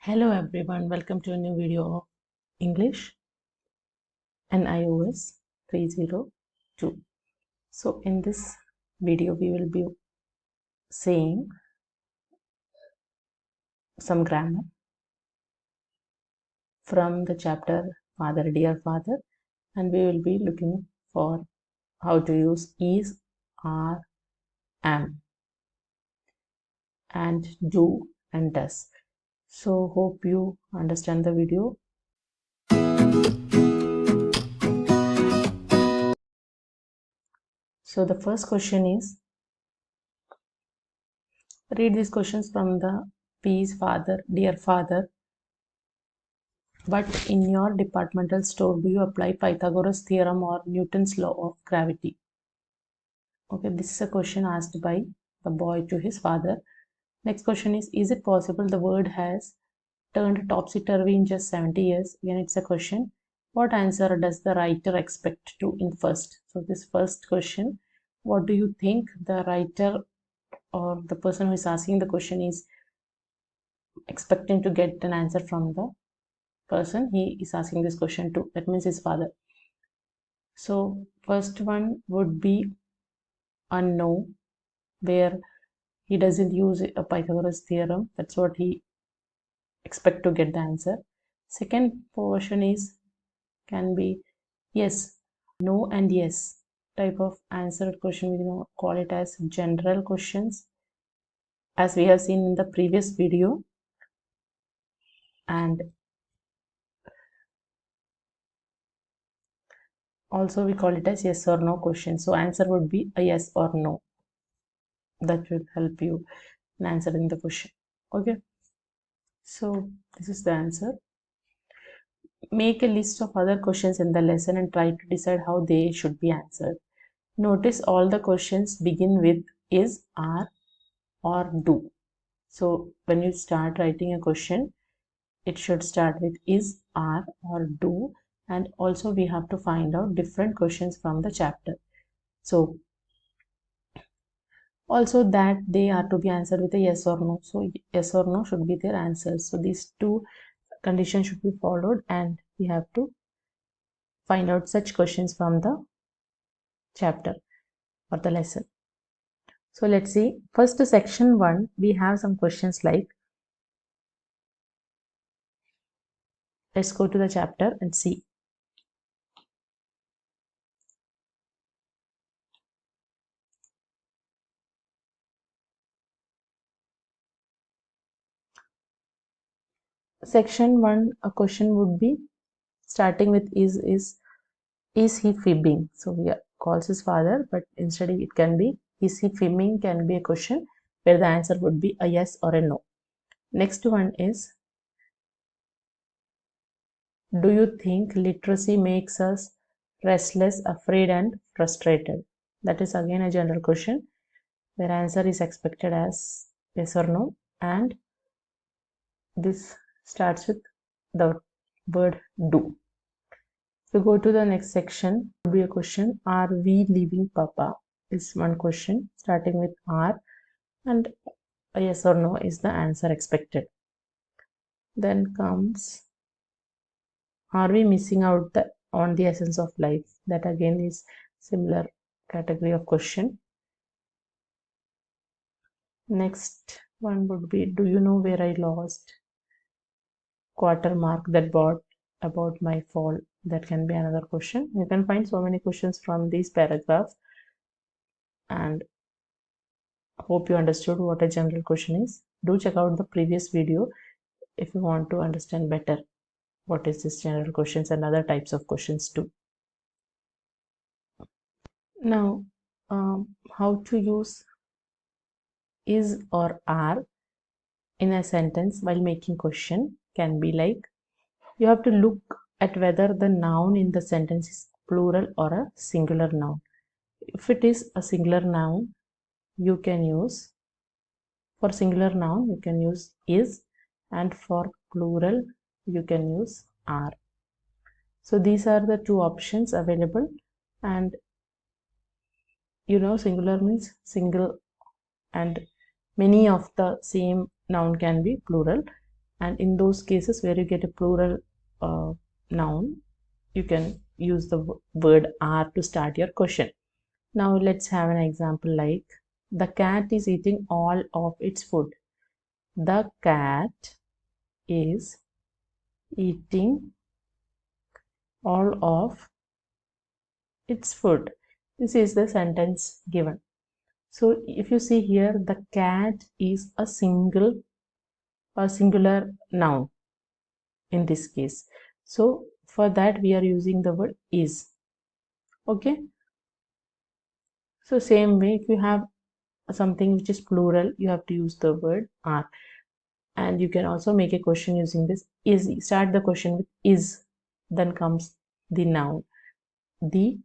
Hello everyone, welcome to a new video of English NIOS 302. So in this video we will be saying some grammar from the chapter Father Dear Father, and we will be looking for how to use is, are, am, and do and does. So hope you understand the video. So the first question is, read these questions from the P's Father Dear Father. But in your departmental store, do you apply Pythagoras theorem or Newton's law of gravity? Okay, this is a question asked by the boy to his father. Next question is it possible the world has turned topsy-turvy in just 70 years? Again, it's a question. What answer does the writer expect to in first? So this first question, what do you think the writer or the person who is asking the question is expecting to get an answer from the person he is asking this question to? That means his father. So first one would be a no, where he doesn't use a Pythagoras theorem. That's what he expect to get the answer. Second portion is can be yes, no, and yes type of answered question. We call it as general questions, as we have seen in the previous video, and also we call it as yes or no question. So answer would be a yes or no. That will help you in answering the question. Okay, so this is the answer. Make a list of other questions in the lesson and try to decide how they should be answered. Notice all the questions begin with is, are, or do. So when you start writing a question, it should start with is, are, or do. And also we have to find out different questions from the chapter. So also that they are to be answered with a yes or no. So yes or no should be their answers. So these two conditions should be followed, and we have to find out such questions from the chapter or the lesson. So let's see. First, section 1, we have some questions like, let's go to the chapter and see. Section 1, a question would be starting with is he fibbing? So he calls his father, but instead it can be is he fibbing, can be a question where the answer would be a yes or a no. Next one is, do you think literacy makes us restless, afraid, and frustrated? That is again a general question where answer is expected as yes or no, and this starts with the word do. If you go to the next section, would be a question, are we leaving Papa? Is one question starting with are, and a yes or no is the answer expected. Then comes, are we missing out on the essence of life? That again is similar category of question. Next one would be, do you know where I lost quarter mark that brought about my fall? That can be another question. You can find so many questions from these paragraphs, and hope you understood what a general question is. Do check out the previous video if you want to understand better what is this general questions and other types of questions too. Now, how to use is or are in a sentence while making question can be like, you have to look at whether the noun in the sentence is plural or a singular noun. If it is a singular noun, you can use, for singular noun you can use is, and for plural you can use are. So these are the two options available, and singular means single, and many of the same noun can be plural, and in those cases where you get a plural noun, you can use the word are to start your question. Now let's have an example like, the cat is eating all of its food. The cat is eating all of its food. This is the sentence given. So if you see here, the cat is a singular noun in this case. So for that we are using the word is. Okay. So same way, if you have something which is plural, you have to use the word are. And you can also make a question using this is. Start the question with is, then comes the noun. The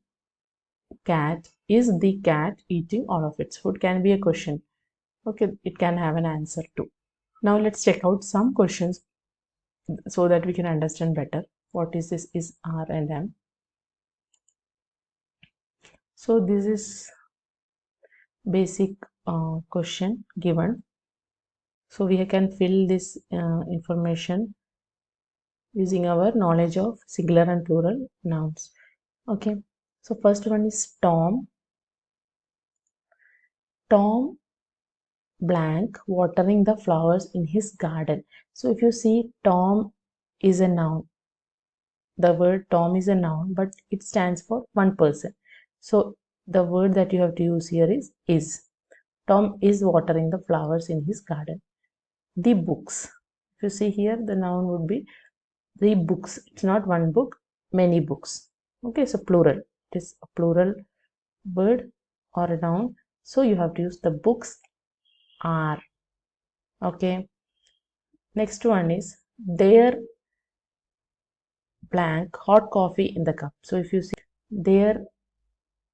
cat, is the cat eating all of its food, can be a question. Okay, it can have an answer too. Now let's check out some questions so that we can understand better what is this is, are, and am. So this is basic question given. So we can fill this information using our knowledge of singular and plural nouns. Okay, so first one is Tom. Tom blank watering the flowers in his garden. So if you see, Tom is a noun. The word Tom is a noun, but it stands for one person. So the word that you have to use here is. Tom is watering the flowers in his garden. The books. If you see here, the noun would be the books. It's not one book, many books. Okay, so plural. It is a plural word or a noun. So you have to use the books are. Okay. Next one is there blank hot coffee in the cup. So if you see, there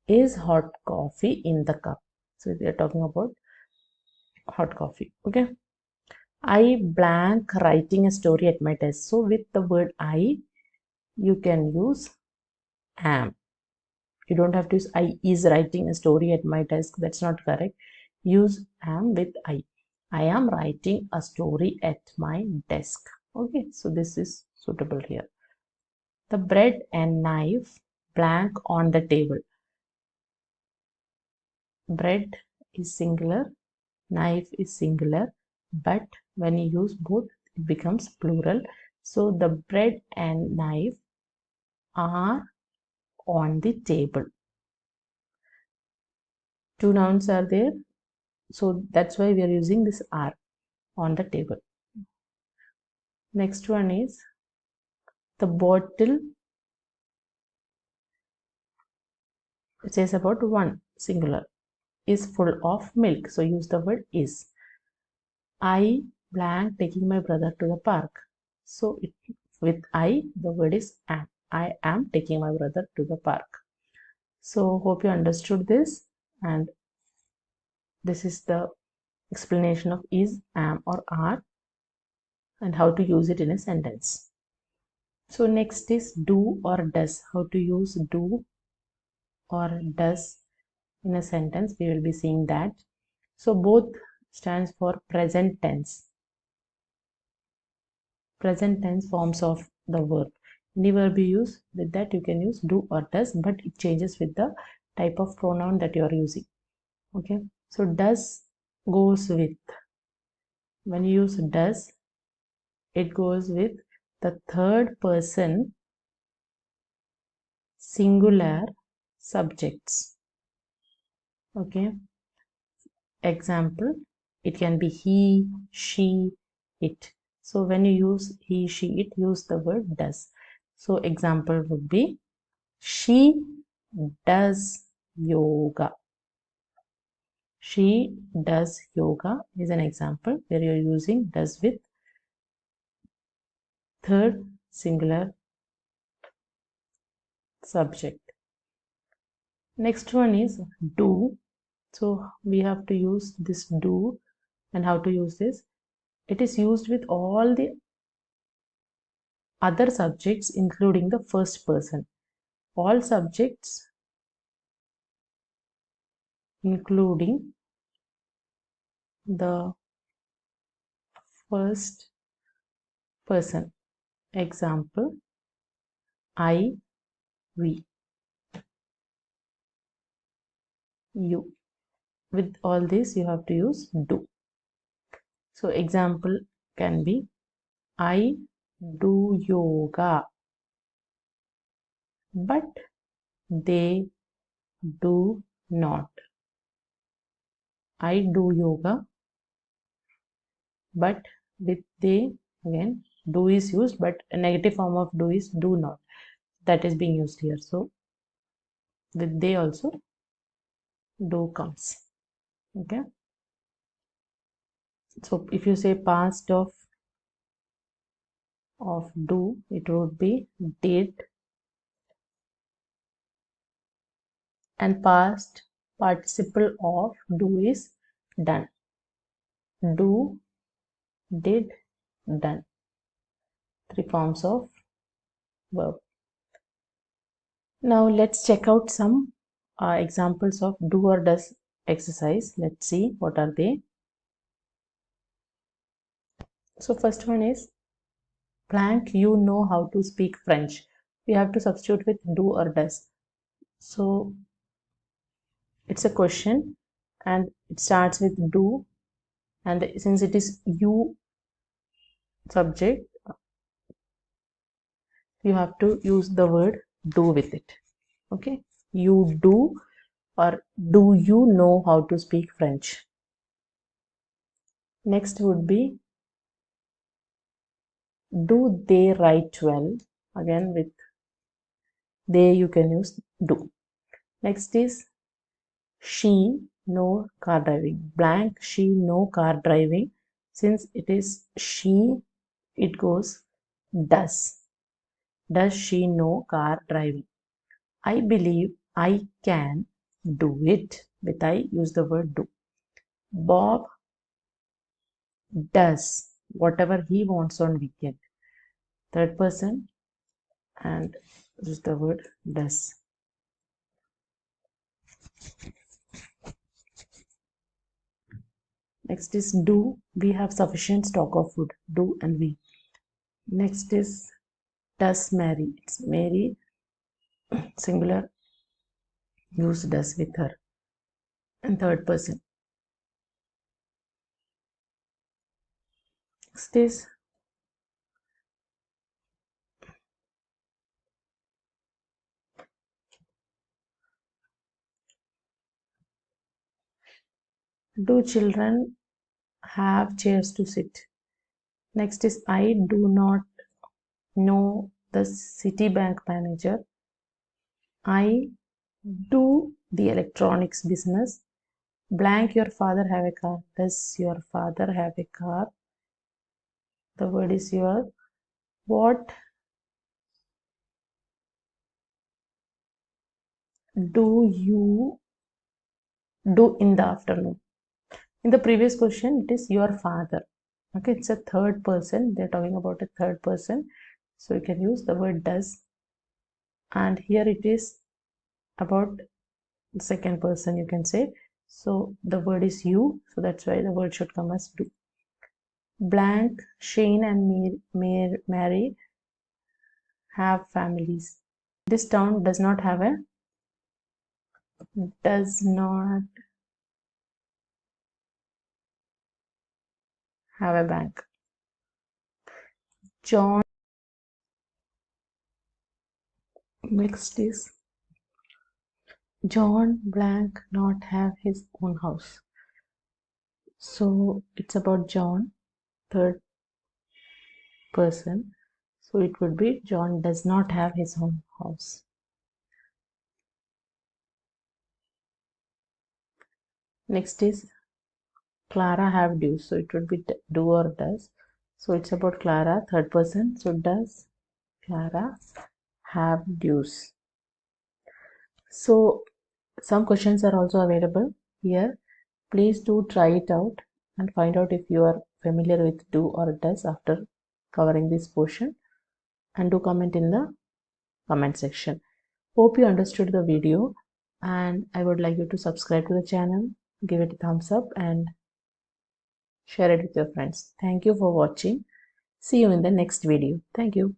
is hot coffee in the cup. So we are talking about hot coffee. Okay. I blank writing a story at my desk. So with the word I, you can use am. You don't have to use I is writing a story at my desk. That's not correct. Use am with I. I am writing a story at my desk. Okay, so this is suitable here. The bread and knife blank on the table. Bread is singular, knife is singular, but when you use both, it becomes plural. So the bread and knife are on the table. Two nouns are there, so that's why we are using this are, on the table. Next one is the bottle. It says about one, singular, is full of milk. So use the word is. I blank taking my brother to the park. So with I, the word is am. I am taking my brother to the park. So hope you understood this, and this is the explanation of is, am, or are, and how to use it in a sentence. So next is do or does. How to use do or does in a sentence. We will be seeing that. So both stands for present tense. Present tense forms of the verb. Any verb you use, with that you can use do or does, but it changes with the type of pronoun that you are using. Okay, so does goes with, when you use does, it goes with the third person singular subjects. Okay, example, it can be he, she, it. So when you use he, she, it, use the word does. So example would be, she does yoga. She does yoga is an example where you're using does with third singular subject. Next one is do. So we have to use this do, and how to use this. It is used with all the other subjects including the first person. All subjects including the first person. Example, I, we, you. With all this, you have to use do. So example can be, I do yoga, but they do not. I do yoga, but with they, again, do is used, but a negative form of do is do not. That is being used here. So with they also do comes. Okay. So if you say past of do, it would be did, and past participle of do is done. Do, did, done. Three forms of verb. Now let's check out some examples of do or does exercise. Let's see what are they. So first one is blank, you know how to speak French. We have to substitute with do or does. So it's a question and it starts with do, and since it is you subject, you have to use the word do with it. Okay, you do, or do you know how to speak French? Next would be, do they write well? Again, with they you can use do. Next is, she no car driving. Blank, she no car driving. Since it is she, it goes does. Does she know car driving? I believe I can do it. With I, use the word do. Bob does whatever he wants on weekend. Third person, and use the word does. Next is do. We have sufficient stock of food. Do and we. Next is does Mary. It's Mary, singular. Use does with her. And third person. Next is do children have chairs to sit? Next is I do not know the Citibank manager. I do the electronics business. Blank, your father have a car. Does your father have a car? The word is your. What do you do in the afternoon? In the previous question, it is your father. Okay, it's a third person. They're talking about a third person. So you can use the word does. And here it is about second person, you can say. So the word is you. So that's why the word should come as do. Blank, Shane and Mary have families. This town does not have a bank. John. Next is, John blank not have his own house. So it's about John, third person. So it would be John does not have his own house. Next is Clara have dues. So it would be do or does. So it's about Clara, third person. So does Clara have dues? So some questions are also available here. Please do try it out and find out if you are familiar with do or does after covering this portion, and do comment in the comment section. Hope you understood the video, and I would like you to subscribe to the channel, give it a thumbs up and share it with your friends. Thank you for watching. See you in the next video. Thank you.